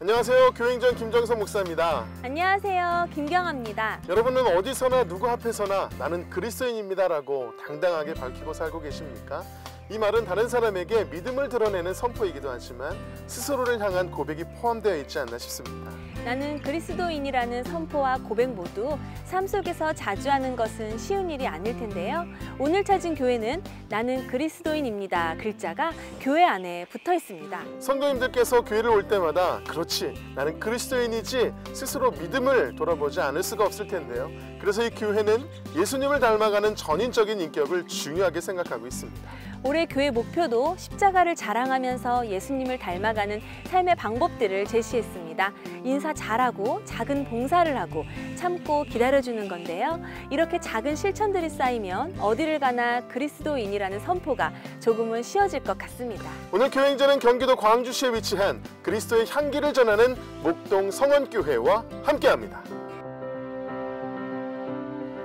안녕하세요. 교행전 김정선 목사입니다. 안녕하세요. 김경아입니다. 여러분은 어디서나 누구 앞에서나 나는 그리스도인입니다라고 당당하게 밝히고 살고 계십니까? 이 말은 다른 사람에게 믿음을 드러내는 선포이기도 하지만 스스로를 향한 고백이 포함되어 있지 않나 싶습니다. 나는 그리스도인이라는 선포와 고백 모두 삶 속에서 자주 하는 것은 쉬운 일이 아닐 텐데요. 오늘 찾은 교회는 나는 그리스도인입니다 글자가 교회 안에 붙어 있습니다. 성도님들께서 교회를 올 때마다 그렇지, 나는 그리스도인이지 스스로 믿음을 돌아보지 않을 수가 없을 텐데요. 그래서 이 교회는 예수님을 닮아가는 전인적인 인격을 중요하게 생각하고 있습니다. 올해 교회 목표도 십자가를 자랑하면서 예수님을 닮아가는 삶의 방법들을 제시했습니다. 인사 잘하고 작은 봉사를 하고 참고 기다려주는 건데요. 이렇게 작은 실천들이 쌓이면 어디를 가나 그리스도인이라는 선포가 조금은 쉬워질 것 같습니다. 오늘 교행전은 경기도 광주시에 위치한 그리스도의 향기를 전하는 목동 성원교회와 함께합니다.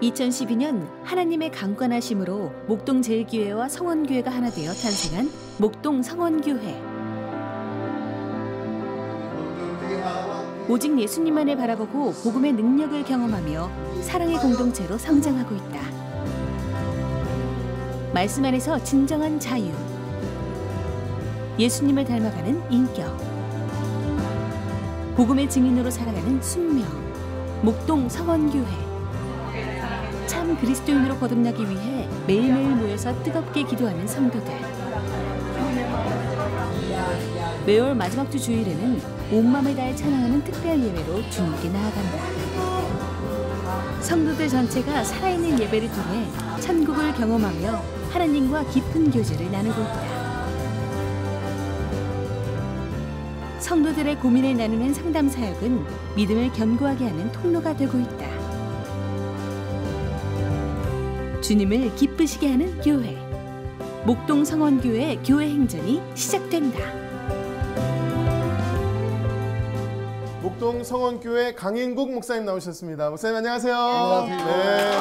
2012년 하나님의 강권하심으로 목동 제1교회와 성원교회가 하나 되어 탄생한 목동 성원교회. 오직 예수님만을 바라보고 복음의 능력을 경험하며 사랑의 공동체로 성장하고 있다. 말씀 안에서 진정한 자유, 예수님을 닮아가는 인격, 복음의 증인으로 살아가는 순명, 목동 성원교회. 참 그리스도인으로 거듭나기 위해 매일매일 모여서 뜨겁게 기도하는 성도들. 매월 마지막 주 주일에는 온 마음을 다해 찬양하는 특별 예배로 주님께 나아간다. 성도들 전체가 살아있는 예배를 통해 천국을 경험하며 하나님과 깊은 교제를 나누고 있다. 성도들의 고민을 나누는 상담 사역은 믿음을 견고하게 하는 통로가 되고 있다. 주님을 기쁘시게 하는 교회, 목동 성원교회 교회 행전이 시작된다. 목동 성원교회 강인국 목사님 나오셨습니다. 목사님 안녕하세요. 안녕하세요. 네.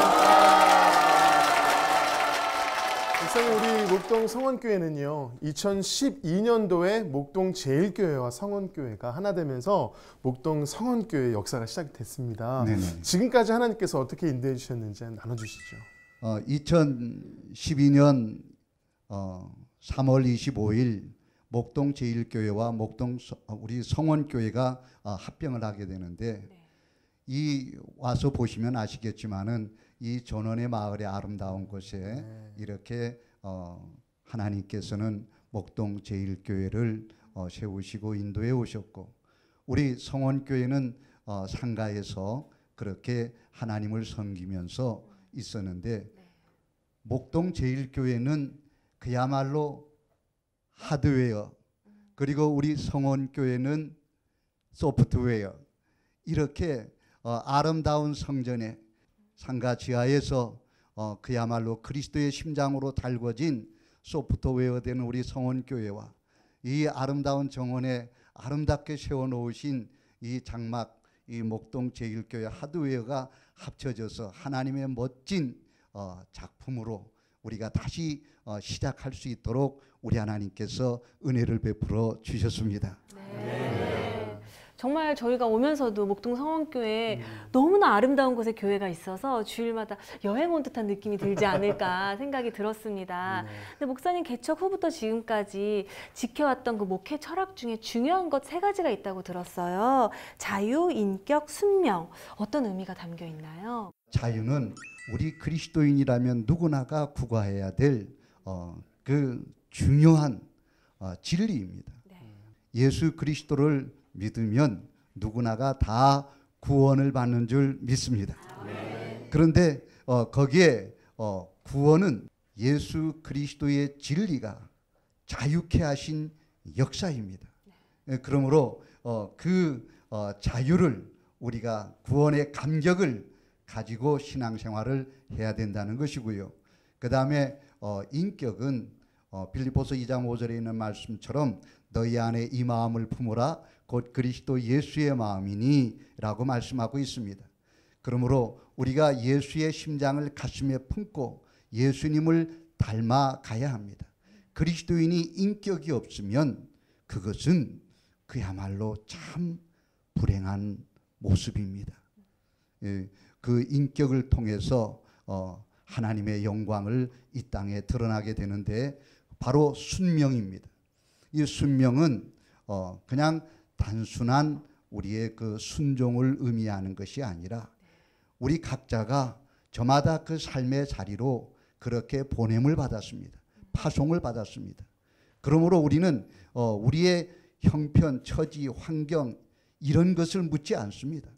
목사님, 우리 목동 성원교회는요 2012년도에 목동 제1교회와 성원교회가 하나 되면서 목동 성원교회 역사가 시작이 됐습니다. 네네. 지금까지 하나님께서 어떻게 인도해 주셨는지 나눠주시죠. 2012년 3월 25일 목동 제1교회와 목동 우리 성원교회가 합병을 하게 되는데, 이 와서 보시면 아시겠지만은 이 전원의 마을의 아름다운 곳에 이렇게 하나님께서는 목동 제1교회를 세우시고 인도해 오셨고, 우리 성원교회는 상가에서 그렇게 하나님을 섬기면서 있었는데, 목동 제1교회는 그야말로 하드웨어, 그리고 우리 성원교회는 소프트웨어, 이렇게 아름다운 성전에 상가 지하에서 그야말로 그리스도의 심장으로 달궈진 소프트웨어 된 우리 성원교회와 이 아름다운 정원에 아름답게 세워놓으신 이 장막, 이 목동 제1교회 하드웨어가 합쳐져서 하나님의 멋진 작품으로 우리가 다시 시작할 수 있도록 우리 하나님께서 은혜를 베풀어 주셨습니다. 네. 정말 저희가 오면서도 목동 성원교회 너무나 아름다운 곳에 교회가 있어서 주일마다 여행 온 듯한 느낌이 들지 않을까 생각이 들었습니다. 근데 목사님 개척 후부터 지금까지 지켜왔던 그 목회 철학 중에 중요한 것 3가지가 있다고 들었어요. 자유, 인격, 순명. 어떤 의미가 담겨 있나요? 자유는 우리 그리스도인이라면 누구나가 구가해야 될 그 중요한 진리입니다. 예수 그리스도를 믿으면 누구나가 다 구원을 받는 줄 믿습니다. 그런데 거기에 구원은 예수 그리스도의 진리가 자유케 하신 역사입니다. 그러므로 그 자유를, 우리가 구원의 감격을 가지고 신앙생활을 해야 된다는 것이고요. 그 다음에 인격은 빌립보서 2장 5절에 있는 말씀처럼 너희 안에 이 마음을 품으라 곧 그리스도 예수의 마음이니 라고 말씀하고 있습니다. 그러므로 우리가 예수의 심장을 가슴에 품고 예수님을 닮아가야 합니다. 그리스도인이 인격이 없으면 그것은 그야말로 참 불행한 모습입니다. 그 인격을 통해서 하나님의 영광을 이 땅에 드러나게 되는데 바로 순명입니다. 이 순명은 그냥 단순한 우리의 그 순종을 의미하는 것이 아니라 우리 각자가 저마다 그 삶의 자리로 그렇게 보냄을 받았습니다. 파송을 받았습니다. 그러므로 우리는 우리의 형편, 처지, 환경 이런 것을 묻지 않습니다.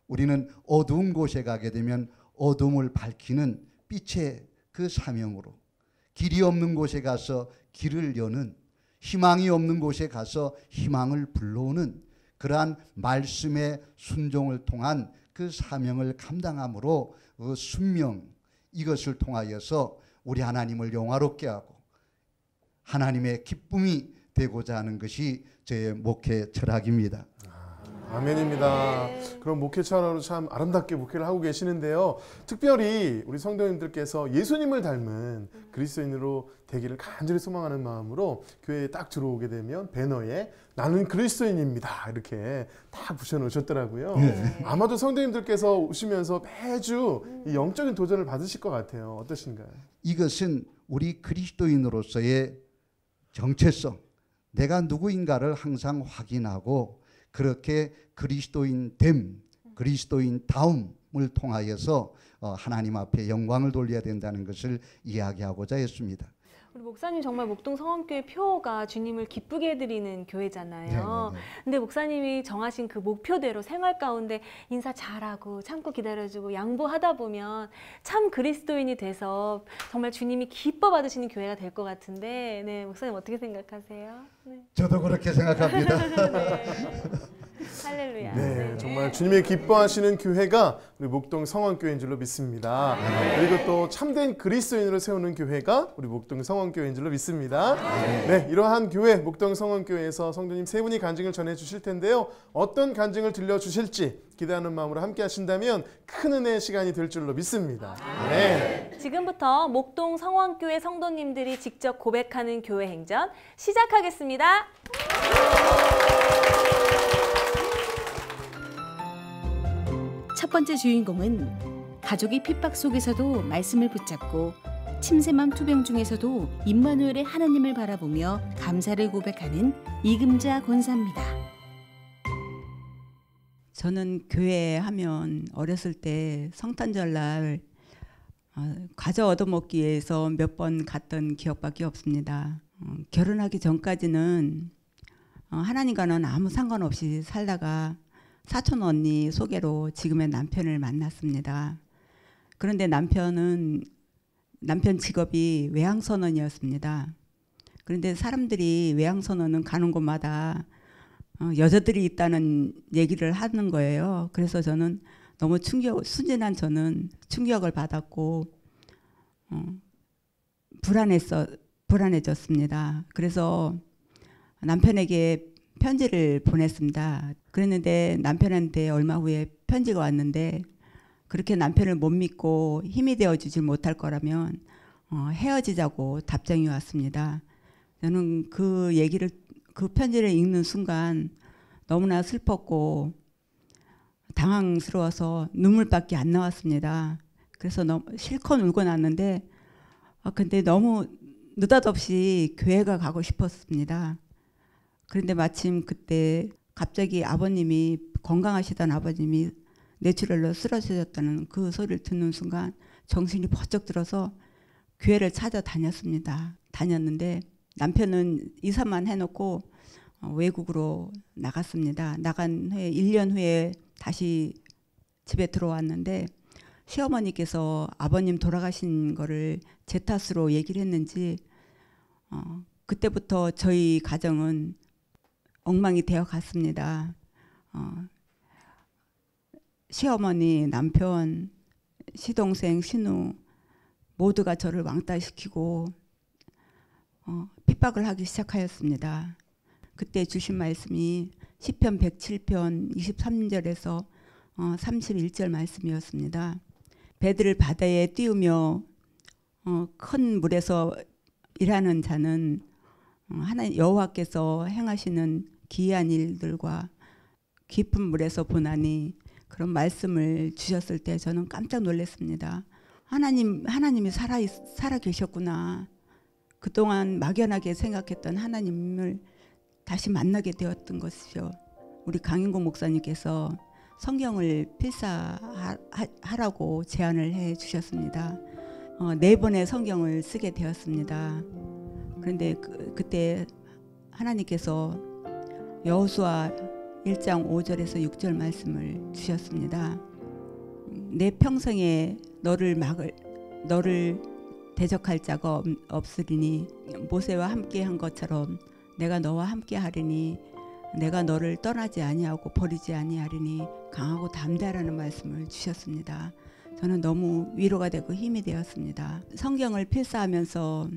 우리는 어두운 곳에 가게 되면 어둠을 밝히는 빛의 그 사명으로, 길이 없는 곳에 가서 길을 여는, 희망이 없는 곳에 가서 희망을 불러오는 그러한 말씀의 순종을 통한 그 사명을 감당함으로 그 순명, 이것을 통하여서 우리 하나님을 영화롭게 하고 하나님의 기쁨이 되고자 하는 것이 저의 목회 철학입니다. 아멘입니다. 그럼 목회 차원으로 참 아름답게 목회를 하고 계시는데요. 특별히 우리 성도님들께서 예수님을 닮은 그리스도인으로 되기를 간절히 소망하는 마음으로 교회에 딱 들어오게 되면 배너에 나는 그리스도인입니다 이렇게 딱 붙여놓으셨더라고요. 네. 아마도 성도님들께서 오시면서 매주 이 영적인 도전을 받으실 것 같아요. 어떠신가요? 이것은 우리 그리스도인으로서의 정체성, 내가 누구인가를 항상 확인하고 그렇게 그리스도인됨, 그리스도인다움을 통하여서 하나님 앞에 영광을 돌려야 된다는 것을 이야기하고자 했습니다. 우리 목사님 정말 목동 성원교회 표어가 주님을 기쁘게 해드리는 교회잖아요. 네네네. 근데 목사님이 정하신 그 목표대로 생활 가운데 인사 잘하고 참고 기다려주고 양보하다 보면 참 그리스도인이 돼서 정말 주님이 기뻐 받으시는 교회가 될 것 같은데, 네, 목사님 어떻게 생각하세요? 네. 저도 그렇게 생각합니다. 네. 할렐루야. 네, 정말 주님의 기뻐하시는 교회가 우리 목동 성원교회인 줄로 믿습니다. 그리고 또 참된 그리스도인으로 세우는 교회가 우리 목동 성원교회인 줄로 믿습니다. 네, 이러한 교회 목동 성원교회에서 성도님 세 분이 간증을 전해 주실 텐데요. 어떤 간증을 들려주실지 기대하는 마음으로 함께 하신다면 큰 은혜의 시간이 될 줄로 믿습니다. 네. 지금부터 목동 성원교회 성도님들이 직접 고백하는 교회 행전 시작하겠습니다. 첫 번째 주인공은 가족이 핍박 속에서도 말씀을 붙잡고 침샘암 투병 중에서도 임마누엘의 하나님을 바라보며 감사를 고백하는 이금자 권사입니다. 저는 교회 하면 어렸을 때 성탄절날 과자 얻어먹기 위해서 몇 번 갔던 기억밖에 없습니다. 결혼하기 전까지는 하나님과는 아무 상관없이 살다가 사촌 언니 소개로 지금의 남편을 만났습니다. 그런데 남편 직업이 외항선원이었습니다. 그런데 사람들이 외항선원은 가는 곳마다 여자들이 있다는 얘기를 하는 거예요. 그래서 저는 너무 순진한 저는 충격을 받았고 불안해졌습니다. 그래서 남편에게 편지를 보냈습니다. 그랬는데 남편한테 얼마 후에 편지가 왔는데 그렇게 남편을 못 믿고 힘이 되어주질 못할 거라면 헤어지자고 답장이 왔습니다. 저는 그 편지를 읽는 순간 너무나 슬펐고 당황스러워서 눈물밖에 안 나왔습니다. 그래서 너무 실컷 울고 났는데 근데 너무 느닷없이 교회가 가고 싶었습니다. 그런데 마침 그때 갑자기 아버님이 건강하시던 아버님이 뇌출혈로 쓰러지셨다는 그 소리를 듣는 순간 정신이 번쩍 들어서 교회를 찾아다녔습니다. 다녔는데 남편은 이사만 해놓고 외국으로 나갔습니다. 나간 후에 1년 후에 다시 집에 들어왔는데 시어머니께서 아버님 돌아가신 거를 제 탓으로 얘기를 했는지 그때부터 저희 가정은 엉망이 되어 갔습니다. 시어머니, 남편, 시동생, 신우 모두가 저를 왕따시키고 핍박을 하기 시작하였습니다. 그때 주신 말씀이 시편 107편 23절에서 31절 말씀이었습니다. 배들을 바다에 띄우며 큰 물에서 일하는 자는 하나님 여호와께서 행하시는 기이한 일들과 깊은 물에서 보나니 그런 말씀을 주셨을 때 저는 깜짝 놀랐습니다. 하나님이 살아 계셨구나. 그동안 막연하게 생각했던 하나님을 다시 만나게 되었던 것이죠. 우리 강인국 목사님께서 성경을 필사하라고 제안을 해 주셨습니다. 4번의 성경을 쓰게 되었습니다. 그런데 그때 하나님께서 여호수아 1장 5절에서 6절 말씀을 주셨습니다. 내 평생에 너를 대적할 자가 없으리니 모세와 함께한 것처럼 내가 너와 함께하리니 내가 너를 떠나지 아니하고 버리지 아니하리니 강하고 담대하라는 말씀을 주셨습니다. 저는 너무 위로가 되고 힘이 되었습니다. 성경을 필사하면서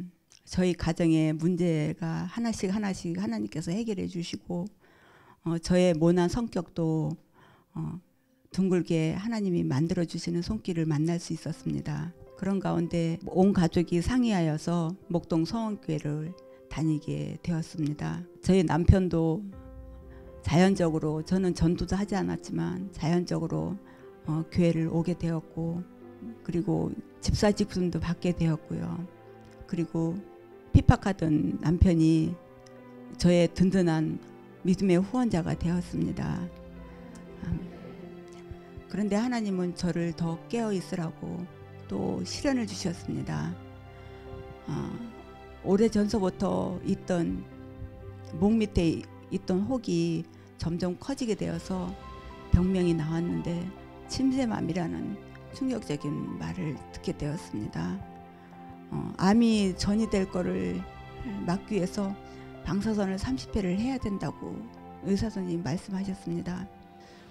저희 가정의 문제가 하나씩 하나님께서 해결해 주시고 저의 모난 성격도 둥글게 하나님이 만들어 주시는 손길을 만날 수 있었습니다. 그런 가운데 온 가족이 상의하여서 목동 성원교회를 다니게 되었습니다. 저희 남편도 자연적으로, 저는 전도도 하지 않았지만 자연적으로 교회를 오게 되었고, 그리고 집사 직분도 받게 되었고요. 그리고 핍박하던 남편이 저의 든든한 믿음의 후원자가 되었습니다. 그런데 하나님은 저를 더 깨어 있으라고 또 시련을 주셨습니다. 오래전서부터 있던 목 밑에 있던 혹이 점점 커지게 되어서 병명이 나왔는데 침샘암이라는 충격적인 말을 듣게 되었습니다. 암이 전이 될 거를 막기 위해서 방사선을 30회를 해야 된다고 의사 선생님이 말씀하셨습니다.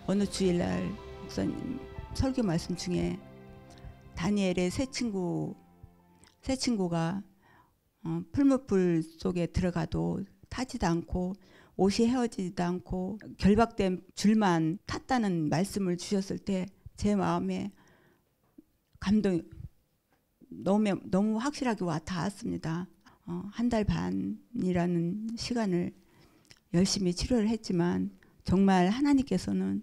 어느 주일날 목사님 설교 말씀 중에 다니엘의 세 친구가 풀무불 속에 들어가도 타지도 않고 옷이 헤어지지도 않고 결박된 줄만 탔다는 말씀을 주셨을 때 제 마음에 감동이 너무 확실하게 와 닿았습니다. 1달 반이라는 시간을 열심히 치료를 했지만 정말 하나님께서는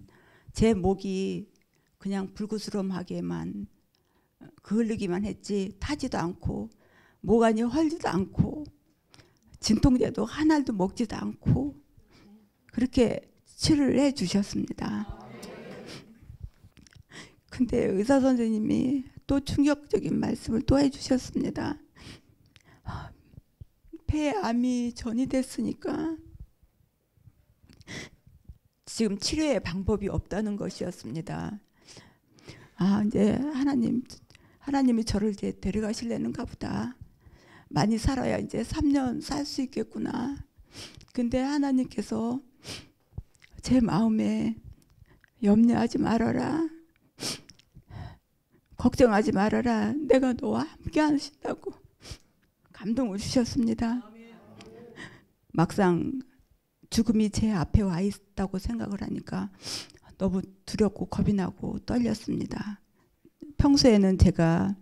제 목이 그냥 불구스름하게만 흐르기만 했지 타지도 않고 모간이 헐지도 않고 진통제도 한 알도 먹지도 않고 그렇게 치료를 해 주셨습니다. 근데 의사 선생님이 또 충격적인 말씀을 또 해주셨습니다. 폐에 암이 전이 됐으니까 지금 치료의 방법이 없다는 것이었습니다. 이제 하나님이 저를 이제 데려가실래는가 보다. 많이 살아야 이제 3년 살 수 있겠구나. 근데 하나님께서 제 마음에 염려하지 말아라. 걱정하지 말아라. 내가 너와 함께 하신다고 감동을 주셨습니다. 막상 죽음이 제 앞에 와 있다고 생각을 하니까 너무 두렵고 겁이 나고 떨렸습니다. 평소에는 제가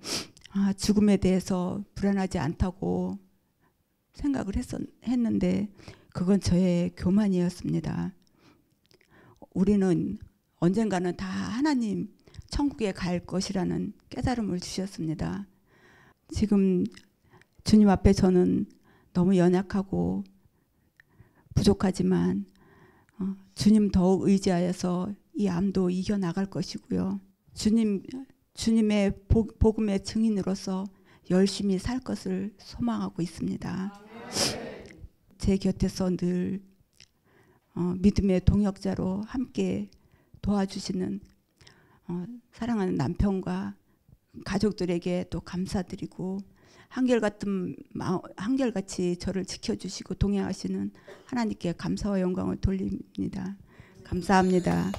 죽음에 대해서 불안하지 않다고 생각을 했는데 그건 저의 교만이었습니다. 우리는 언젠가는 다 하나님 천국에 갈 것이라는 깨달음을 주셨습니다. 지금 주님 앞에 저는 너무 연약하고 부족하지만 주님 더욱 의지하여서 이 암도 이겨나갈 것이고요. 주님의 복음의 증인으로서 열심히 살 것을 소망하고 있습니다. 제 곁에서 늘 믿음의 동역자로 함께 도와주시는 사랑하는 남편과 가족들에게 또 감사드리고 한결같이 저를 지켜주시고 동행하시는 하나님께 감사와 영광을 돌립니다. 감사합니다.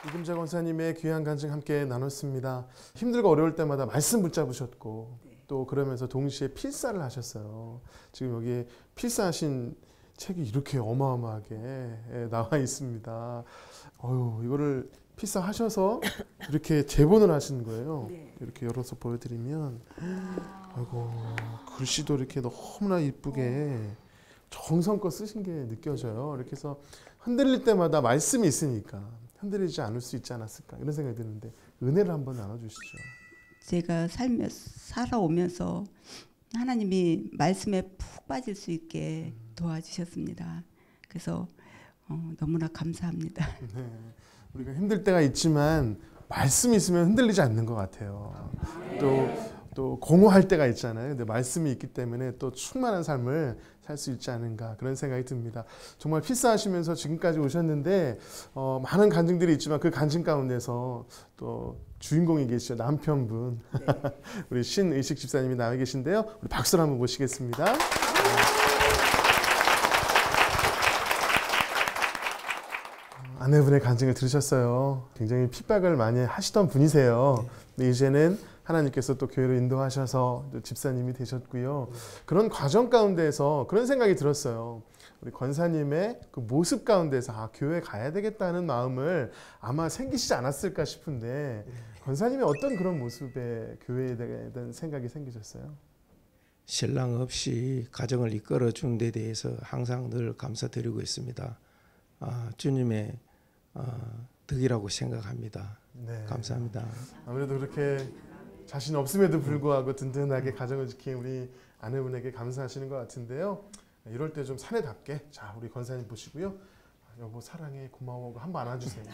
이금자 권사님의 귀한 간증 함께 나눴습니다. 힘들고 어려울 때마다 말씀 붙잡으셨고 또 그러면서 동시에 필사를 하셨어요. 지금 여기 필사하신 책이 이렇게 어마어마하게 나와 있습니다. 이거를 필사하셔서 이렇게 제본을 하신 거예요. 이렇게 열어서 보여드리면 아이고 글씨도 이렇게 너무나 이쁘게 정성껏 쓰신 게 느껴져요. 이렇게 해서 흔들릴 때마다 말씀이 있으니까 흔들리지 않을 수 있지 않았을까 이런 생각이 드는데 은혜를 한번 나눠주시죠. 제가 살아오면서 하나님이 말씀에 푹 빠질 수 있게 도와주셨습니다. 그래서 너무나 감사합니다. 네, 우리가 힘들 때가 있지만 말씀이 있으면 흔들리지 않는 것 같아요. 또 공허할 때가 있잖아요. 근데 말씀이 있기 때문에 또 충만한 삶을 살 수 있지 않은가 그런 생각이 듭니다. 정말 필사하시면서 지금까지 오셨는데 많은 간증들이 있지만 그 간증 가운데서 또 주인공이 계시죠. 남편분 네. 우리 신의식 집사님이 나와 계신데요. 우리 박수로 한번 모시겠습니다. 아내분의 간증을 들으셨어요. 굉장히 핍박을 많이 하시던 분이세요. 근데 이제는 하나님께서 또 교회로 인도하셔서 또 집사님이 되셨고요. 그런 과정 가운데서 그런 생각이 들었어요. 우리 권사님의 그 모습 가운데서 교회 가야 되겠다는 마음을 아마 생기시지 않았을까 싶은데 권사님이 어떤 그런 모습의 교회에 대한 생각이 생기셨어요? 신랑 없이 가정을 이끌어 준 데 대해서 항상 늘 감사드리고 있습니다. 주님의 덕이라고 생각합니다. 네. 감사합니다. 아무래도 그렇게 자신 없음에도 불구하고 든든하게 가정을 지킨 우리 아내분에게 감사하시는 것 같은데요. 이럴 때 좀 사내답게 자 우리 권사님 보시고요. 여보 사랑해 고마워 한번 안아주세요.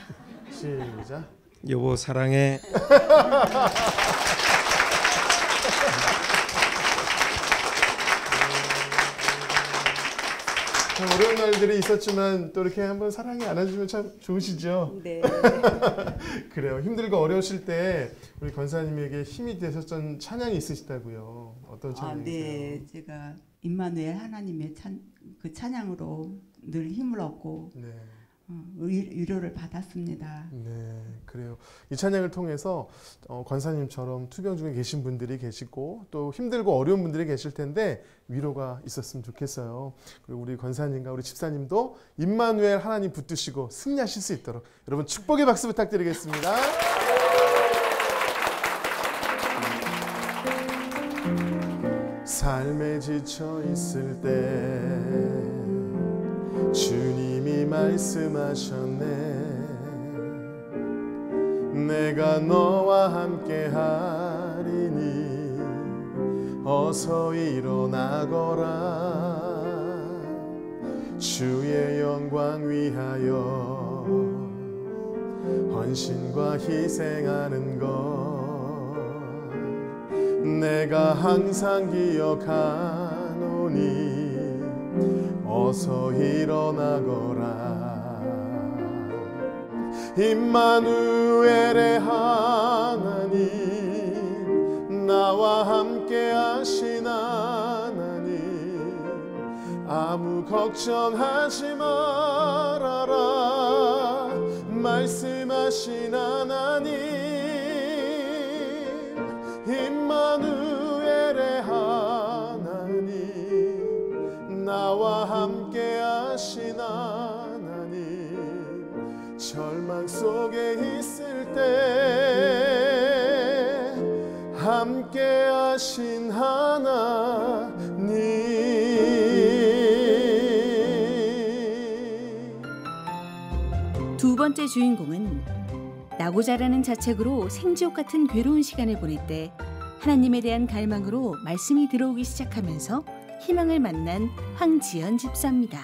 시작. 여보 사랑해. 참 어려운 날들이 있었지만 또 이렇게 한번 사랑해 안아주면 참 좋으시죠? 네. 그래요. 힘들고 어려우실 때 우리 권사님에게 힘이 되셨던 찬양이 있으시다고요. 어떤 찬양이세요? 네, 제가 임마누엘 하나님의 그 찬양으로 늘 힘을 얻고 네. 위로를 받았습니다. 네, 그래요. 이 찬양을 통해서 권사님처럼 투병 중에 계신 분들이 계시고 또 힘들고 어려운 분들이 계실 텐데 위로가 있었으면 좋겠어요. 그리고 우리 권사님과 우리 집사님도 임마누엘 하나님 붙드시고 승리하실 수 있도록 여러분 축복의 박수 부탁드리겠습니다. 삶에 지쳐 있을 때 주님이 말씀하셨네. 내가 너와 함께 하리니 어서 일어나거라. 주의 영광 위하여 헌신과 희생하는 것 내가 항상 기억하노니 어서 일어나거라. 임마누엘의 하나님 나와 함께 하신 하나님 아무 걱정하지 말아라. 말씀하신 하나님 임마누엘의 하나님 나와 함께 하신 하나님 절망 속에 있을 때 함께 하신 하나님. 두 번째 주인공은 나고 자라는 자책으로 생지옥 같은 괴로운 시간을 보낼 때 하나님에 대한 갈망으로 말씀이 들어오기 시작하면서 희망을 만난 황지연 집사입니다.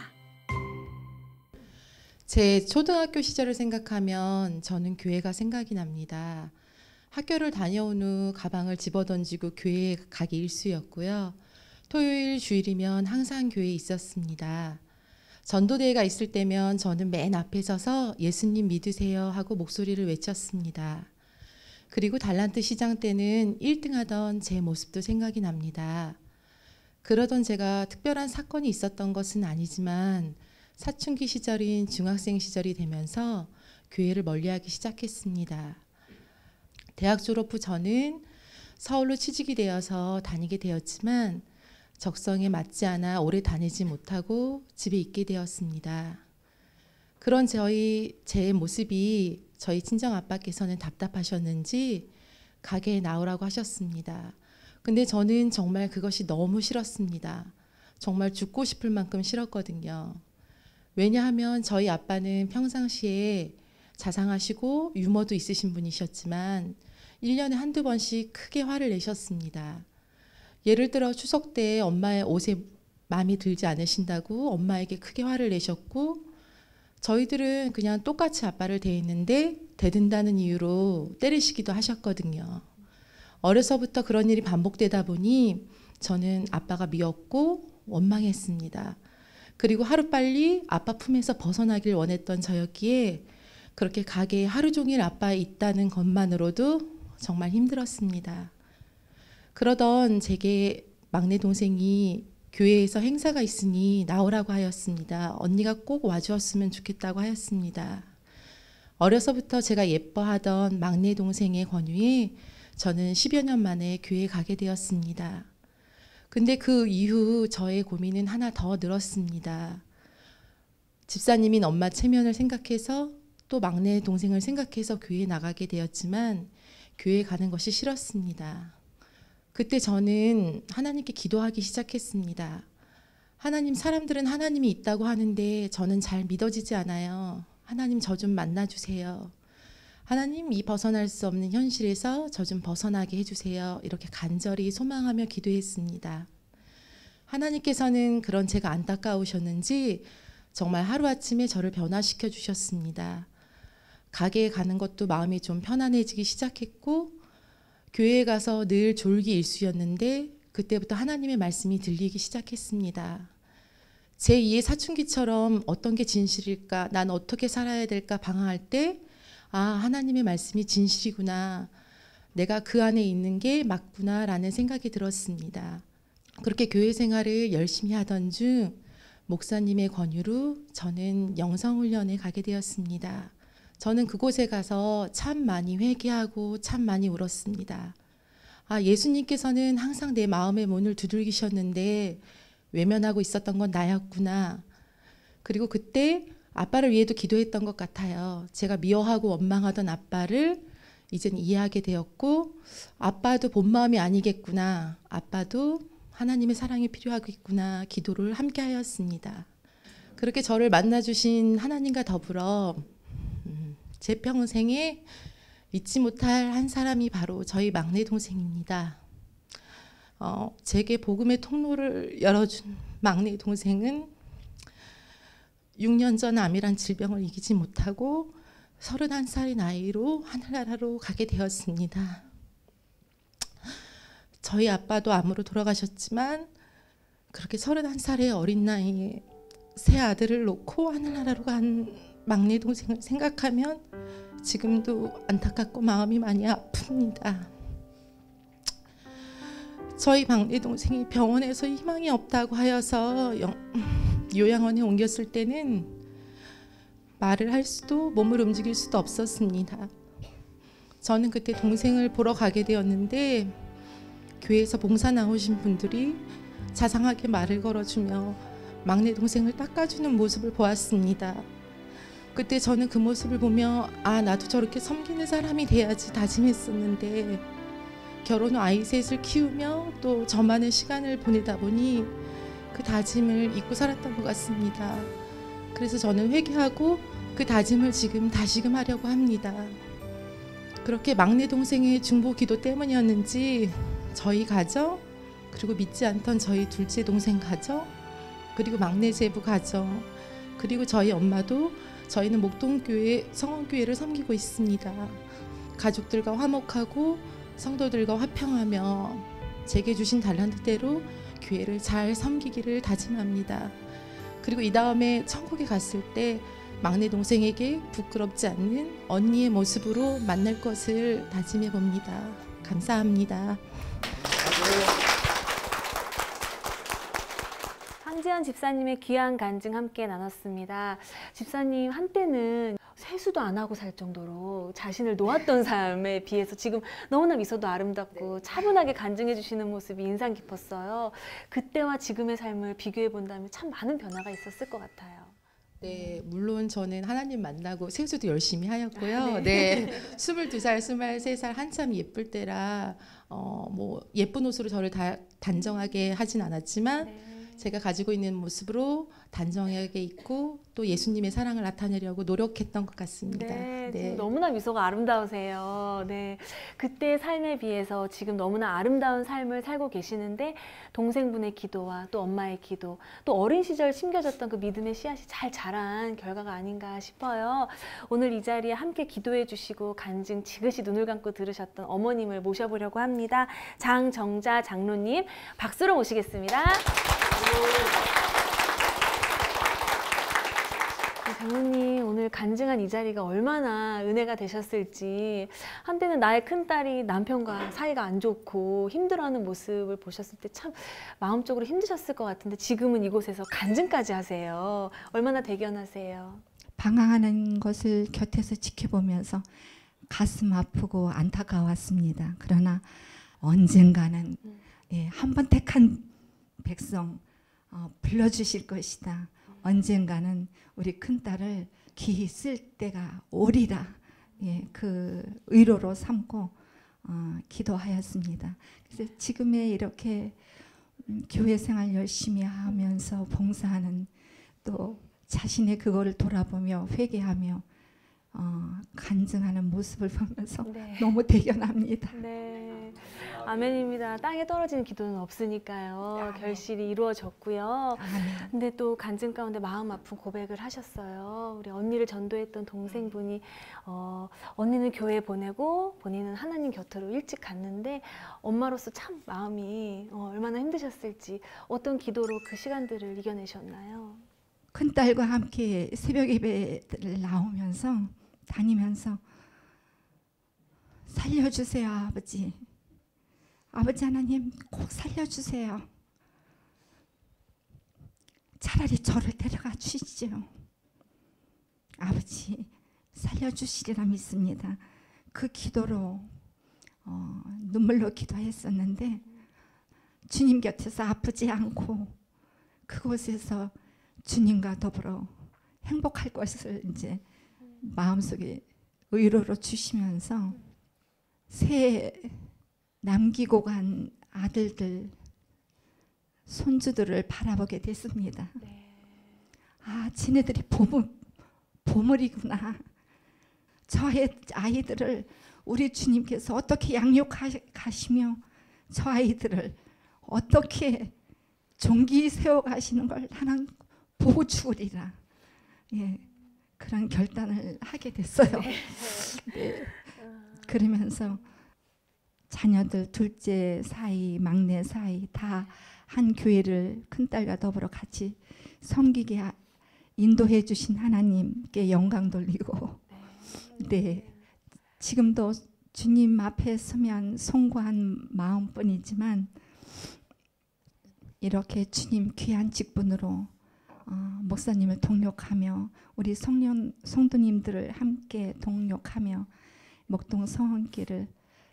제 초등학교 시절을 생각하면 저는 교회가 생각이 납니다. 학교를 다녀온 후 가방을 집어던지고 교회에 가기 일쑤였고요. 토요일 주일이면 항상 교회에 있었습니다. 전도대회가 있을 때면 저는 맨 앞에 서서 예수님 믿으세요 하고 목소리를 외쳤습니다. 그리고 달란트 시장 때는 1등 하던 제 모습도 생각이 납니다. 그러던 제가 특별한 사건이 있었던 것은 아니지만 사춘기 시절인 중학생 시절이 되면서 교회를 멀리하기 시작했습니다. 대학 졸업 후 저는 서울로 취직이 되어서 다니게 되었지만 적성에 맞지 않아 오래 다니지 못하고 집에 있게 되었습니다. 그런 제 모습이 저희 친정 아빠께서는 답답하셨는지 가게에 나오라고 하셨습니다. 근데 저는 정말 그것이 너무 싫었습니다. 정말 죽고 싶을 만큼 싫었거든요. 왜냐하면 저희 아빠는 평상시에 자상하시고 유머도 있으신 분이셨지만 1년에 한두 번씩 크게 화를 내셨습니다. 예를 들어 추석 때 엄마의 옷에 마음에 들지 않으신다고 엄마에게 크게 화를 내셨고, 저희들은 그냥 똑같이 아빠를 대했는데 대든다는 이유로 때리시기도 하셨거든요. 어려서부터 그런 일이 반복되다 보니 저는 아빠가 미웠고 원망했습니다. 그리고 하루빨리 아빠 품에서 벗어나길 원했던 저였기에 그렇게 가게에 하루 종일 아빠 있다는 것만으로도 정말 힘들었습니다. 그러던 제게 막내 동생이 교회에서 행사가 있으니 나오라고 하였습니다. 언니가 꼭 와주었으면 좋겠다고 하였습니다. 어려서부터 제가 예뻐하던 막내 동생의 권유에 저는 10여 년 만에 교회에 가게 되었습니다. 근데 그 이후 저의 고민은 하나 더 늘었습니다. 집사님인 엄마 체면을 생각해서 또 막내 동생을 생각해서 교회에 나가게 되었지만 교회에 가는 것이 싫었습니다. 그때 저는 하나님께 기도하기 시작했습니다. 하나님, 사람들은 하나님이 있다고 하는데 저는 잘 믿어지지 않아요. 하나님, 저 좀 만나주세요. 하나님, 이 벗어날 수 없는 현실에서 저 좀 벗어나게 해주세요. 이렇게 간절히 소망하며 기도했습니다. 하나님께서는 그런 제가 안타까우셨는지 정말 하루아침에 저를 변화시켜 주셨습니다. 가게에 가는 것도 마음이 좀 편안해지기 시작했고, 교회에 가서 늘 졸기 일수였는데 그때부터 하나님의 말씀이 들리기 시작했습니다. 제2의 사춘기처럼 어떤 게 진실일까, 난 어떻게 살아야 될까 방황할 때, 아, 하나님의 말씀이 진실이구나, 내가 그 안에 있는 게 맞구나라는 생각이 들었습니다. 그렇게 교회 생활을 열심히 하던 중 목사님의 권유로 저는 영성훈련에 가게 되었습니다. 저는 그곳에 가서 참 많이 회개하고 참 많이 울었습니다. 아, 예수님께서는 항상 내 마음의 문을 두들기셨는데 외면하고 있었던 건 나였구나. 그리고 그때 아빠를 위해도 기도했던 것 같아요. 제가 미워하고 원망하던 아빠를 이젠 이해하게 되었고, 아빠도 본 마음이 아니겠구나, 아빠도 하나님의 사랑이 필요하겠구나, 기도를 함께 하였습니다. 그렇게 저를 만나주신 하나님과 더불어 제 평생에 잊지 못할 한 사람이 바로 저희 막내 동생입니다. 제게 복음의 통로를 열어준 막내 동생은 6년 전 암이란 질병을 이기지 못하고 31살의 나이로 하늘나라로 가게 되었습니다. 저희 아빠도 암으로 돌아가셨지만 그렇게 31살의 어린 나이에 새 아들을 놓고 하늘나라로 간 막내 동생을 생각하면 지금도 안타깝고 마음이 많이 아픕니다. 저희 막내 동생이 병원에서 희망이 없다고 하여서 요양원에 옮겼을 때는 말을 할 수도 몸을 움직일 수도 없었습니다. 저는 그때 동생을 보러 가게 되었는데 교회에서 봉사 나오신 분들이 자상하게 말을 걸어주며 막내 동생을 닦아주는 모습을 보았습니다. 그때 저는 그 모습을 보며 아, 나도 저렇게 섬기는 사람이 돼야지 다짐했었는데 결혼 후 아이 셋을 키우며 또 저만의 시간을 보내다 보니 그 다짐을 잊고 살았던 것 같습니다. 그래서 저는 회개하고 그 다짐을 지금 다시금 하려고 합니다. 그렇게 막내 동생의 중보 기도 때문이었는지 저희 가정, 그리고 믿지 않던 저희 둘째 동생 가정, 그리고 막내 제부 가정, 그리고 저희 엄마도 저희는 목동교회 성원교회를 섬기고 있습니다. 가족들과 화목하고 성도들과 화평하며 제게 주신 달란트대로 교회를 잘 섬기기를 다짐합니다. 그리고 이 다음에 천국에 갔을 때 막내 동생에게 부끄럽지 않는 언니의 모습으로 만날 것을 다짐해 봅니다. 감사합니다. 황지연 집사님의 귀한 간증 함께 나눴습니다. 집사님 한때는 세수도 안 하고 살 정도로 자신을 놓았던 삶에 비해서 지금 너무나 미소도 아름답고 차분하게 간증해 주시는 모습이 인상 깊었어요. 그때와 지금의 삶을 비교해 본다면 참 많은 변화가 있었을 것 같아요. 네, 물론 저는 하나님 만나고 세수도 열심히 하였고요. 네. 네, 22살, 23살 한참 예쁠 때라 뭐 예쁜 옷으로 저를 다 단정하게 하진 않았지만 네. 제가 가지고 있는 모습으로 단정하게 있고 또 예수님의 사랑을 나타내려고 노력했던 것 같습니다. 네, 네. 지금 너무나 미소가 아름다우세요. 네, 그때의 삶에 비해서 지금 너무나 아름다운 삶을 살고 계시는데 동생분의 기도와 또 엄마의 기도, 또 어린 시절 심겨졌던 그 믿음의 씨앗이 잘 자란 결과가 아닌가 싶어요. 오늘 이 자리에 함께 기도해 주시고 간증 지그시 눈을 감고 들으셨던 어머님을 모셔보려고 합니다. 장정자 장로님 박수로 모시겠습니다. 장로님, 오늘 간증한 이 자리가 얼마나 은혜가 되셨을지, 한때는 나의 큰딸이 남편과 사이가 안 좋고 힘들어하는 모습을 보셨을 때 참 마음적으로 힘드셨을 것 같은데 지금은 이곳에서 간증까지 하세요. 얼마나 대견하세요? 방황하는 것을 곁에서 지켜보면서 가슴 아프고 안타까웠습니다. 그러나 언젠가는 한 번 택한 백성 불러주실 것이다. 언젠가는 우리 큰딸을 기히 쓸 때가 오리라. 그 의로로 삼고 기도하였습니다. 그래서 지금의 이렇게 교회 생활 열심히 하면서 봉사하는, 또 자신의 그거를 돌아보며 회개하며 간증하는 모습을 보면서 너무 대견합니다. 네, 아멘입니다. 땅에 떨어지는 기도는 없으니까요. 결실이 이루어졌고요. 근데 또 간증 가운데 마음 아픈 고백을 하셨어요. 우리 언니를 전도했던 동생분이 언니는 교회 보내고 본인은 하나님 곁으로 일찍 갔는데 엄마로서 참 마음이 얼마나 힘드셨을지, 어떤 기도로 그 시간들을 이겨내셨나요? 큰딸과 함께 새벽 예배를 나오면서 다니면서 살려주세요 아버지. 아버지 하나님 꼭 살려주세요. 차라리 저를 데려가 주시죠. 아버지 살려주시리라 믿습니다. 그 기도로 눈물로 기도했었는데 주님 곁에서 아프지 않고 그곳에서 주님과 더불어 행복할 것을 이제 마음속에 의로로 주시면서 새 남기고 간 아들들, 손주들을 바라보게 됐습니다. 아, 지네들이 보물이구나. 저의 아이들을 우리 주님께서 어떻게 양육하시며 저 아이들을 어떻게 종기 세워가시는 걸 나는 보고 죽으리라. 그런 결단을 하게 됐어요. 네. 그러면서 자녀들 둘째 사이, 막내 사이 다 한 교회를 큰딸과 더불어 같이 섬기게 인도해 주신 하나님께 영광 돌리고, 네, 지금도 주님 앞에 서면 송구한 마음뿐이지만 이렇게 주님 귀한 직분으로 목사님을 동력하며 우리 성도님들을 함께 동력하며 목동 성원길을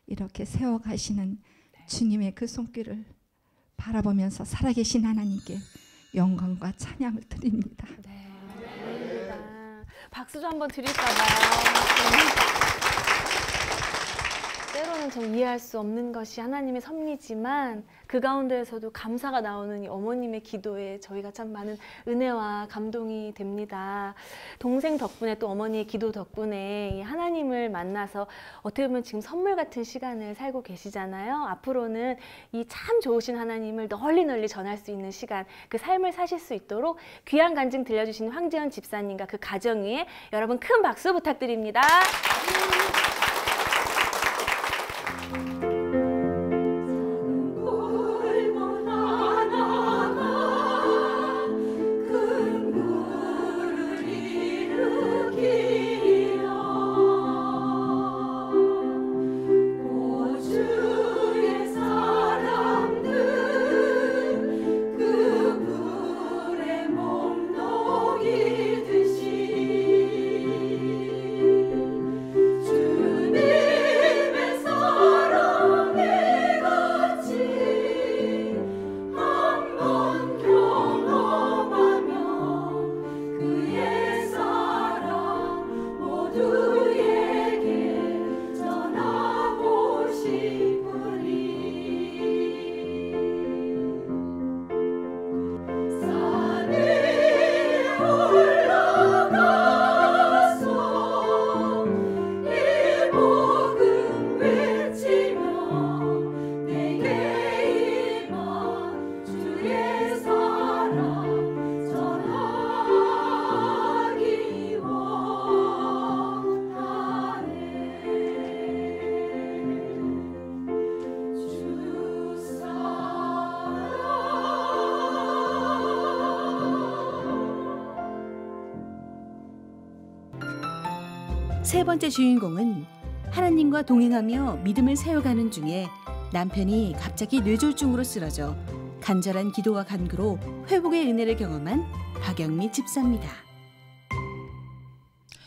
이렇게 세워가시는 주님의 그 손길을 바라보면서 살아계신 하나님께 영광과 찬양을 드립니다. 네, 박수 좀 한번 드릴까 봐요. 때로는 좀 이해할 수 없는 것이 하나님의 섭리지만 그 가운데에서도 감사가 나오는 이 어머님의 기도에 저희가 참 많은 은혜와 감동이 됩니다. 동생 덕분에 또 어머니의 기도 덕분에 이 하나님을 만나서 어떻게 보면 지금 선물 같은 시간을 살고 계시잖아요. 앞으로는 이 참 좋으신 하나님을 널리 전할 수 있는 시간, 그 삶을 사실 수 있도록 귀한 간증 들려주신 황재현 집사님과 그 가정 위에 여러분 큰 박수 부탁드립니다. 주 세 번째 주인공은 하나님과 동행하며 믿음을 세워가는 중에 남편이 갑자기 뇌졸중으로 쓰러져 간절한 기도와 간구로 회복의 은혜를 경험한 박영미 집사입니다.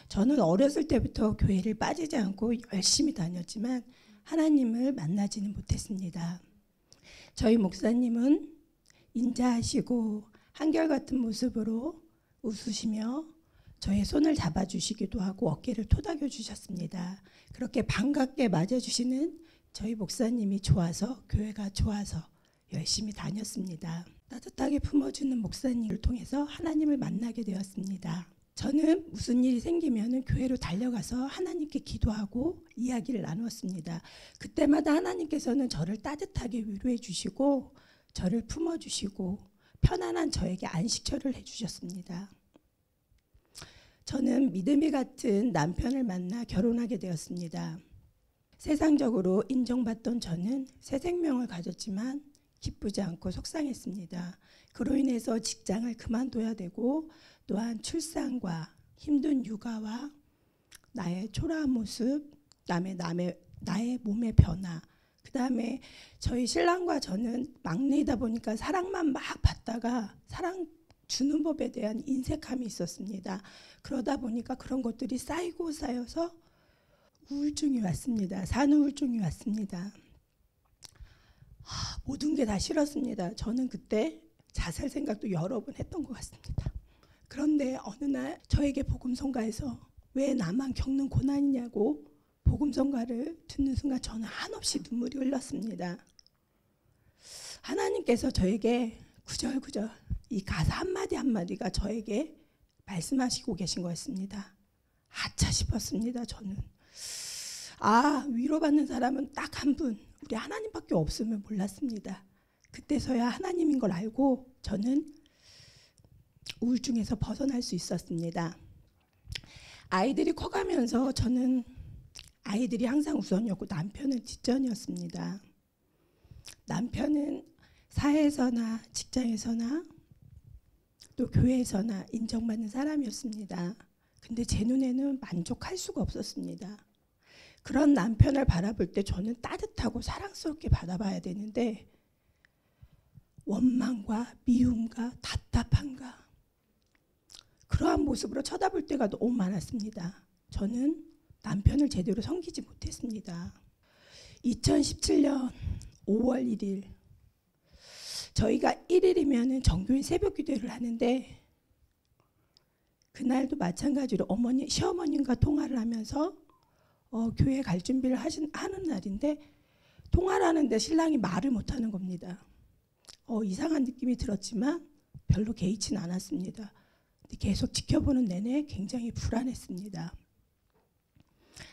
저는 어렸을 때부터 교회를 빠지지 않고 열심히 다녔지만 하나님을 만나지는 못했습니다. 저희 목사님은 인자하시고 한결같은 모습으로 웃으시며 저의 손을 잡아주시기도 하고 어깨를 토닥여 주셨습니다. 그렇게 반갑게 맞아주시는 저희 목사님이 좋아서, 교회가 좋아서 열심히 다녔습니다. 따뜻하게 품어주는 목사님을 통해서 하나님을 만나게 되었습니다. 저는 무슨 일이 생기면 교회로 달려가서 하나님께 기도하고 이야기를 나누었습니다. 그때마다 하나님께서는 저를 따뜻하게 위로해 주시고 저를 품어주시고 편안한 저에게 안식처를 해주셨습니다. 저는 믿음이 같은 남편을 만나 결혼하게 되었습니다. 세상적으로 인정받던 저는 새 생명을 가졌지만 기쁘지 않고 속상했습니다. 그로 인해서 직장을 그만둬야 되고 또한 출산과 힘든 육아와 나의 초라한 모습, 나의 몸의 변화, 그 다음에 저희 신랑과 저는 막내이다 보니까 사랑만 막 받다가 사랑 주는 법에 대한 인색함이 있었습니다. 그러다 보니까 그런 것들이 쌓이고 쌓여서 우울증이 왔습니다. 산후우울증이 왔습니다. 모든 게 다 싫었습니다. 저는 그때 자살 생각도 여러 번 했던 것 같습니다. 그런데 어느 날 저에게 복음성가에서 왜 나만 겪는 고난이냐고 복음성가를 듣는 순간 저는 한없이 눈물이 흘렀습니다. 하나님께서 저에게 구절구절 이 가사 한마디 한마디가 저에게 말씀하시고 계신 거였습니다. 아차 싶었습니다. 저는 위로받는 사람은 딱 한 분, 우리 하나님밖에 없음을 몰랐습니다. 그때서야 하나님인 걸 알고 저는 우울증에서 벗어날 수 있었습니다. 아이들이 커가면서 저는 아이들이 항상 우선이었고 남편은 뒷전이었습니다. 남편은 사회에서나 직장에서나 또 교회에서나 인정받는 사람이었습니다. 근데 제 눈에는 만족할 수가 없었습니다. 그런 남편을 바라볼 때 저는 따뜻하고 사랑스럽게 바라봐야 되는데 원망과 미움과 답답함과 그러한 모습으로 쳐다볼 때가 너무 많았습니다. 저는 남편을 제대로 섬기지 못했습니다. 2017년 5월 1일 저희가 1일이면 정교인 새벽 기도회를 하는데 그날도 마찬가지로 시어머님과 통화를 하면서 교회 갈 준비를 하는 날인데 통화를 하는데 신랑이 말을 못하는 겁니다. 이상한 느낌이 들었지만 별로 개의치는 않았습니다. 계속 지켜보는 내내 굉장히 불안했습니다.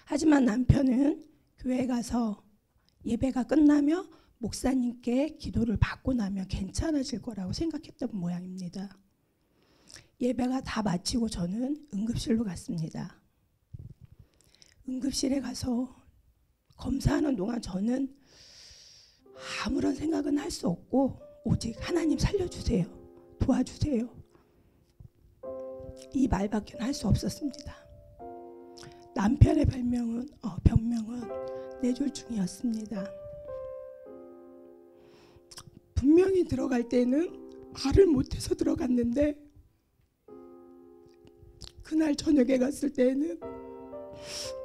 하지만 남편은 교회 가서 예배가 끝나며 목사님께 기도를 받고 나면 괜찮아질 거라고 생각했던 모양입니다. 예배가 다 마치고 저는 응급실로 갔습니다. 응급실에 가서 검사하는 동안 저는 아무런 생각은 할 수 없고 오직 하나님 살려주세요. 도와주세요. 이 말밖에 할 수 없었습니다. 남편의 병명은 뇌졸중이었습니다. 분명히 들어갈 때는 말을 못해서 들어갔는데 그날 저녁에 갔을 때는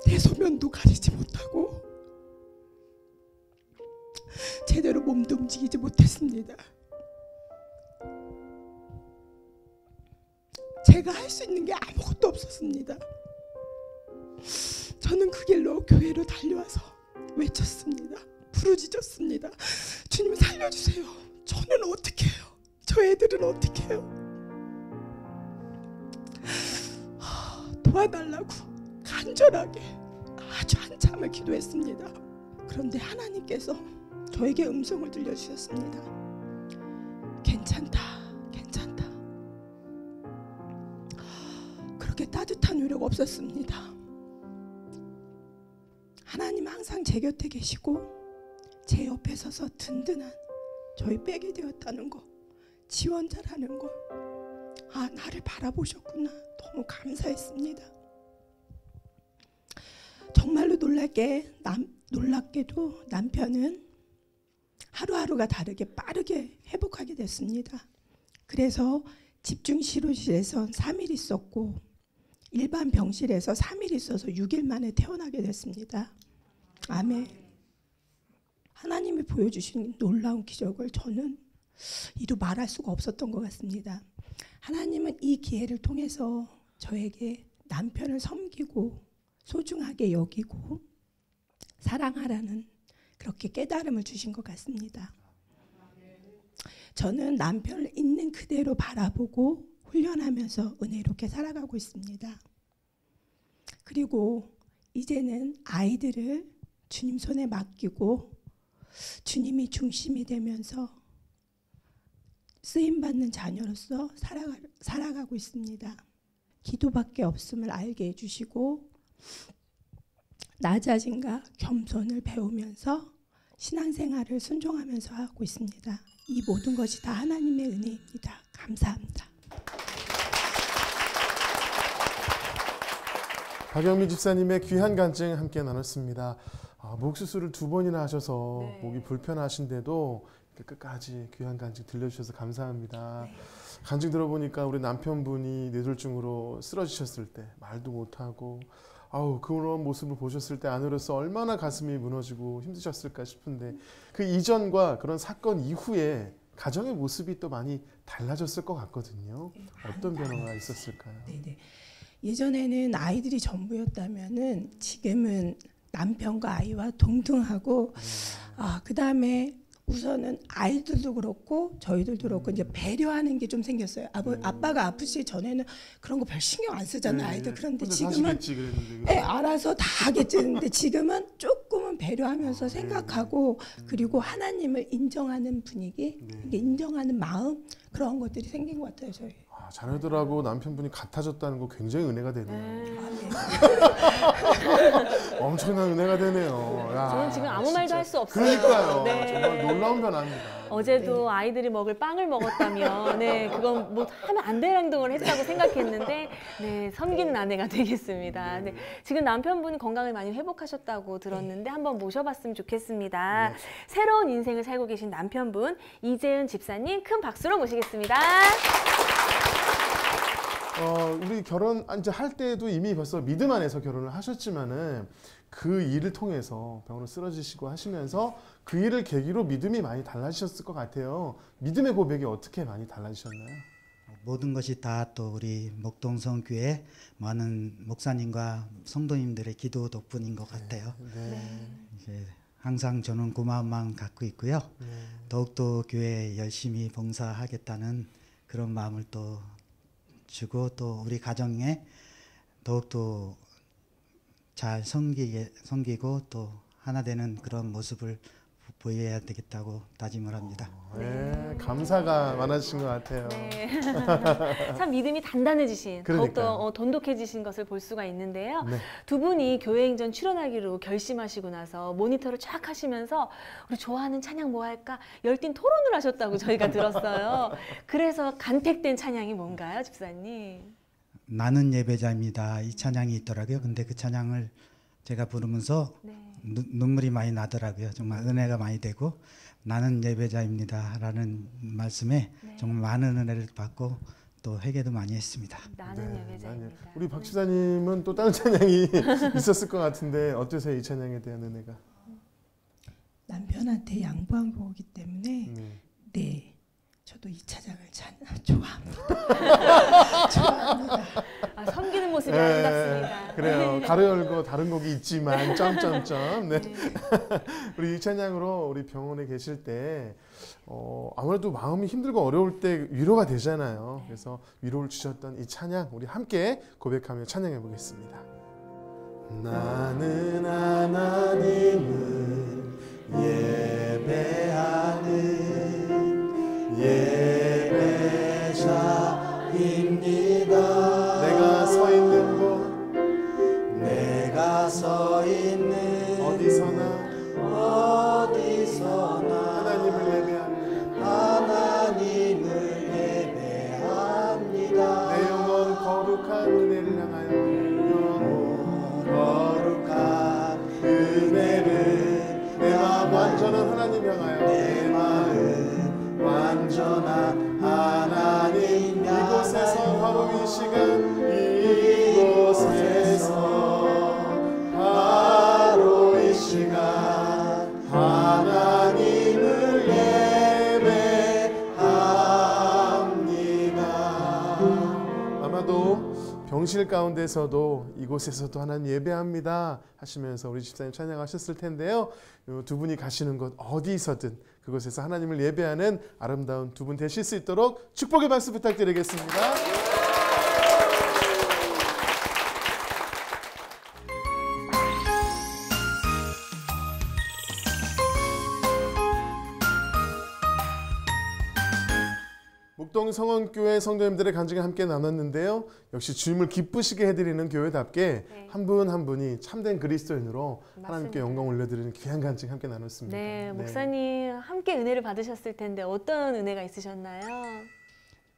대소변도 가리지 못하고 제대로 몸도 움직이지 못했습니다. 제가 할 수 있는 게 아무것도 없었습니다. 저는 그 길로 교회로 달려와서 외쳤습니다. 부르짖었습니다. 주님 살려주세요. 저는 어떻게 해요? 저 애들은 어떻게 해요? 도와달라고 간절하게 아주 한참을 기도했습니다. 그런데 하나님께서 저에게 음성을 들려주셨습니다. 괜찮다, 괜찮다. 그렇게 따뜻한 위로가 없었습니다. 하나님 항상 제 곁에 계시고 제 옆에 서서 든든한 저희 빼게 되었다는 거, 지원자라는 거, 나를 바라보셨구나. 너무 감사했습니다. 정말로 놀랍게도 남편은 하루하루가 다르게 빠르게 회복하게 됐습니다. 그래서 집중치료실에선 3일 있었고 일반 병실에서 3일 있어서 6일 만에 퇴원하게 됐습니다. 아멘. 하나님이 보여주신 놀라운 기적을 저는 이루 말할 수가 없었던 것 같습니다. 하나님은 이 기회를 통해서 저에게 남편을 섬기고 소중하게 여기고 사랑하라는 그렇게 깨달음을 주신 것 같습니다. 저는 남편을 있는 그대로 바라보고 훈련하면서 은혜롭게 살아가고 있습니다. 그리고 이제는 아이들을 주님 손에 맡기고 주님이 중심이 되면서 쓰임받는 자녀로서 살아가고 있습니다. 기도밖에 없음을 알게 해주시고 나 자신과 겸손을 배우면서 신앙생활을 순종하면서 하고 있습니다. 이 모든 것이 다 하나님의 은혜입니다. 감사합니다. 박영미 집사님의 귀한 간증 함께 나눴습니다. 목 수술을 2번이나 하셔서 네. 목이 불편하신데도 끝까지 귀한 간증 들려주셔서 감사합니다. 네. 간증 들어보니까 우리 남편분이 뇌졸중으로 쓰러지셨을 때 말도 못하고 그런 모습을 보셨을 때 아내로서 얼마나 가슴이 무너지고 힘드셨을까 싶은데 그 이전과 그런 사건 이후에 가정의 모습이 또 많이 달라졌을 것 같거든요. 어떤 변화가 있었을까요? 네네. 예전에는 아이들이 전부였다면은 지금은 남편과 아이와 동등하고 그 다음에 우선은 아이들도 그렇고 저희들도 그렇고 이제 배려하는 게 좀 생겼어요. 아빠가 아프시기 전에는 그런 거 별 신경 안 쓰잖아요. 아이들. 그런데 지금은 알아서 다 하겠지. 근데 지금은 조금은 배려하면서 생각하고 그리고 하나님을 인정하는 분위기, 인정하는 마음 그런 것들이 생긴 것 같아요. 저희. 자녀들하고 남편분이 같아졌다는 거 굉장히 은혜가 되네요. 엄청난 은혜가 되네요. 저는 지금 아무 말도 할 수 없어요. 그러니까요. 네. 정말 놀라운 변화입니다. 어제도 아이들이 먹을 빵을 먹었다면 그건 뭐 하면 안 될 행동을 했다고 생각했는데 섬기는 아내가 되겠습니다. 지금 남편분이 건강을 많이 회복하셨다고 들었는데 한번 모셔봤으면 좋겠습니다. 새로운 인생을 살고 계신 남편분 이재은 집사님 큰 박수로 모시겠습니다. 우리 결혼 이제 할 때도 이미 벌써 믿음 안에서 결혼을 하셨지만은 그 일을 통해서 병으로 쓰러지시고 하시면서 그 일을 계기로 믿음이 많이 달라지셨을 것 같아요. 믿음의 고백이 어떻게 많이 달라지셨나요? 모든 것이 다 또 우리 목동성교회 많은 목사님과 성도님들의 기도 덕분인 것 같아요. 이제 항상 저는 고마운 마음 갖고 있고요. 더욱더 교회에 열심히 봉사하겠다는 그런 마음을 또 주고 또 우리 가정에 더욱더 잘 섬기고 또 하나 되는 그런 모습을 보여야 되겠다고 다짐을 합니다. 감사가 많아지신 것 같아요. 참 믿음이 단단해지신, 더욱더 돈독해지신 것을 볼 수가 있는데요. 두 분이 교회 행전 출연하기로 결심하시고 나서 모니터를 쫙 하시면서 우리 좋아하는 찬양 뭐 할까 열띤 토론을 하셨다고 저희가 들었어요. 그래서 간택된 찬양이 뭔가요, 집사님? 나는 예배자입니다. 이 찬양이 있더라고요. 근데 그 찬양을 제가 부르면서 눈물이 많이 나더라고요. 정말 은혜가 많이 되고 나는 예배자입니다 라는 말씀에 정말 많은 은혜를 받고 또 회개도 많이 했습니다. 나는 예배자입니다. 우리 박 지사님은 또 다른 찬양이 있었을 것 같은데 어떠세요? 이 찬양에 대한 은혜가? 남편한테 양보한 거기 때문에 저도 이 찬양을 좋아합니다. 좋아합니다. 섬기는 모습이 아름답습니다. 그래요. 가로 열고 다른 곡이 있지만 점점점. 우리 이 찬양으로 우리 병원에 계실 때 아무래도 마음이 힘들고 어려울 때 위로가 되잖아요. 그래서 위로를 주셨던 이 찬양 우리 함께 고백하며 찬양해 보겠습니다. 나는 하나님을 예배하는 예배자입니다. 내가 서 있는 어디서나 하나님을 예배합니다. 내 영혼 거룩한 은혜를 향하여 거룩한 바로 이 시간 이곳에서 바로 이 시간 하나님을 예배합니다. 아마도 병실 가운데서도 이곳에서도 하나님 예배합니다 하시면서 우리 집사님 찬양하셨을 텐데요. 두 분이 가시는 곳 어디서든 그곳에서 하나님을 예배하는 아름다운 두 분 되실 수 있도록 축복의 박수 부탁드리겠습니다. 목동 성원교회 성도님들의 간증을 함께 나눴는데요. 역시 주님을 기쁘시게 해드리는 교회답게 네. 한 분 한 분이 참된 그리스도인으로 맞습니다. 하나님께 영광 올려드리는 귀한 간증 함께 나눴습니다. 네, 목사님 함께 은혜를 받으셨을 텐데 어떤 은혜가 있으셨나요?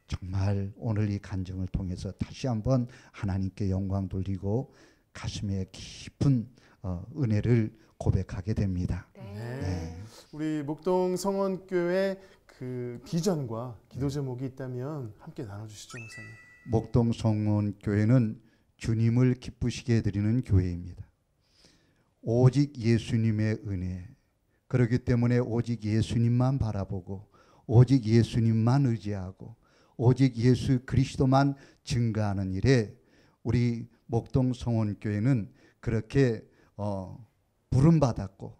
정말 오늘 이 간증을 통해서 다시 한번 하나님께 영광 돌리고 가슴에 깊은 은혜를 고백하게 됩니다. 네. 우리 목동 성원교회 그 비전과 기도 제목이 있다면 함께 나눠주시죠, 목사님. 목동 성원교회는 주님을 기쁘시게 해드리는 교회입니다. 오직 예수님의 은혜, 그렇기 때문에 오직 예수님만 바라보고 오직 예수님만 의지하고 오직 예수 그리스도만 증거하는 일에 우리 목동 성원교회는 그렇게 부름받았고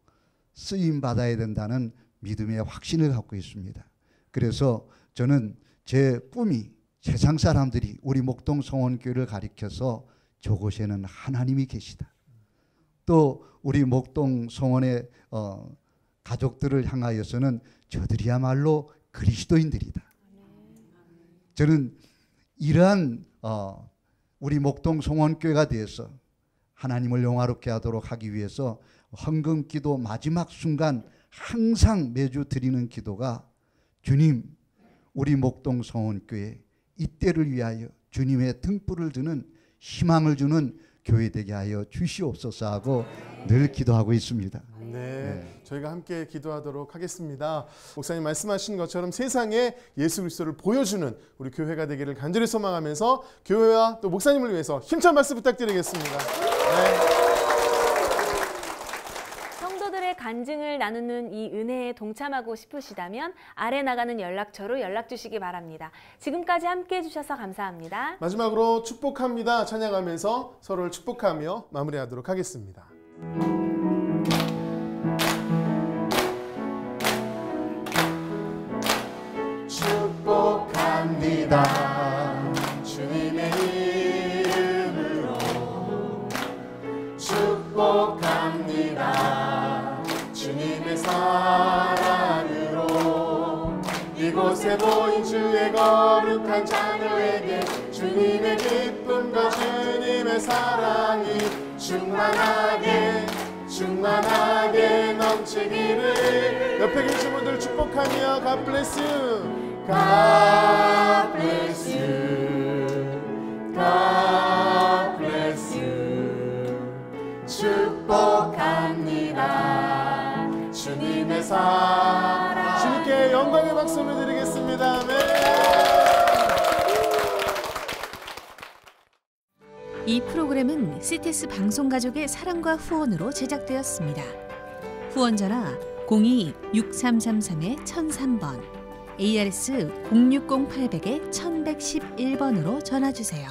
쓰임받아야 된다는 믿음의 확신을 갖고 있습니다. 그래서 저는 제 꿈이 세상 사람들이 우리 목동 성원교회를 가리켜서 저곳에는 하나님이 계시다. 또 우리 목동 성원의 가족들을 향하여서는 저들이야말로 그리스도인들이다. 저는 이러한 우리 목동 성원교회가 되어서 하나님을 영화롭게 하도록 하기 위해서 헌금기도 마지막 순간 항상 매주 드리는 기도가 주님, 우리 목동 성원교회 이때를 위하여 주님의 등불을 드는 희망을 주는 교회 되게 하여 주시옵소서 하고 늘 기도하고 있습니다. 네, 저희가 함께 기도하도록 하겠습니다. 목사님 말씀하신 것처럼 세상에 예수 그리스도를 보여주는 우리 교회가 되기를 간절히 소망하면서 교회와 또 목사님을 위해서 힘찬 말씀 부탁드리겠습니다. 네. 성도들의 간증을 나누는 이 은혜에 동참하고 싶으시다면 아래 나가는 연락처로 연락 주시기 바랍니다. 지금까지 함께 해주셔서 감사합니다. 마지막으로 축복합니다 찬양하면서 서로를 축복하며 마무리하도록 하겠습니다. 축복합니다 주님의 이름으로 축복합니다 주님의 사랑으로 이곳에 모인 주의 거룩한 자녀에게 주님의 기쁨과 주님의 사랑이 충만하게 넘치기를. 옆에 계신 분들 축복하며 God bless you. God bless you. God bless you. 축복합니다. 주님의 사랑. 주님께 영광의 박수를 드리겠습니다. 아멘. 이 프로그램은 CTS 방송가족의 사랑과 후원으로 제작되었습니다. 후원전화 02-6333-1003번, ARS 060-800-1111번으로 전화주세요.